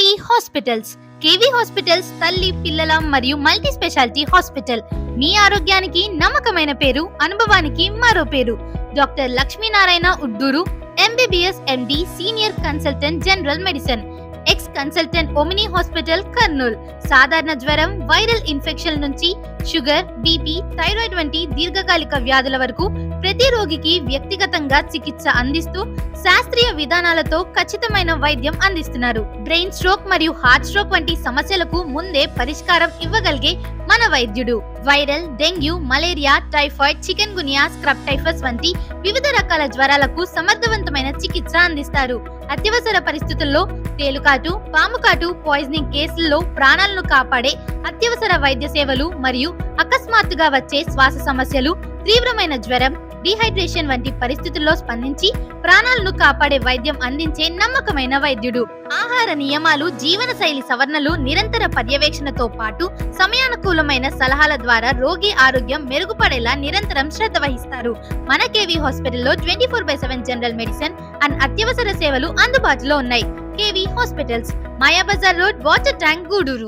KV hospitals. KV hospitals తల్లి, పిల్లల మరియు మల్టీ స్పెషాలిటీ హాస్పిటల్. మీ ఆరోగ్యానికి నమ్మకమైన పేరు, అనుభవానికి మరో పేరు. Doctor Lakshminarayana Udduru, MBBS MD, senior consultant general medicine, ex consultant Omni hospital Kurnool. సాధారణ జ్వరం, వైరల్ ఇన్ఫెక్షన్ నుంచి షుగర్, బీపీ, థైరాయిడ్ వంటి దీర్ఘకాలిక వ్యాధుల వరకు ప్రతి రోగికి వ్యక్తిగతంగా చికిత్స అందిస్తూ శాస్త్రీయ విధానాలతో ఖచ్చితమైన వైద్యం అందిస్తున్నారు. బ్రెయిన్ స్ట్రోక్ మరియు హార్ట్ స్ట్రోక్ వంటి సమస్యలకు ముందే పరిష్కారం ఇవ్వగలిగే మన వైద్యుడు. Viral, dengue, malaria, typhoid, chikungunya, scrub typhus వంటి వివిధ రకాల జ్వరాలకు సమర్థవంతమైన చికిత్స అందిస్తారు. అత్యవసర పరిస్థితుల్లో తేలుకాటు, పాముకాటు, పాయిజనింగ్ కేసుల్లో ప్రాణాలను కాపాడే అత్యవసర వైద్య సేవలు మరియు అకస్మాత్తుగా వచ్చే శ్వాస సమస్యలు, తీవ్రమైన జ్వరం, డిహైడ్రేషన్ వంటి పరిస్థితుల్లో స్పందించి ప్రాణాలను కాపాడే వైద్యం అందించే నమ్మకమైన వైద్యుడు. ఆహార నియమాలు, జీవన శైలి సవరణలు, నిరంతర పర్యవేక్షణతో పాటు సమయానుకూలమైన సలహాల ద్వారా రోగి ఆరోగ్యం మెరుగుపడేలా నిరంతరం శ్రద్ధ వహిస్తారు. మన కేవీ హాస్పిటల్లో 24/7 జనరల్ మెడిసిన్ అండ్ అత్యవసర సేవలు అందుబాటులో ఉన్నాయి. KV hospitals, Mayabazar road, water tank, Gudur.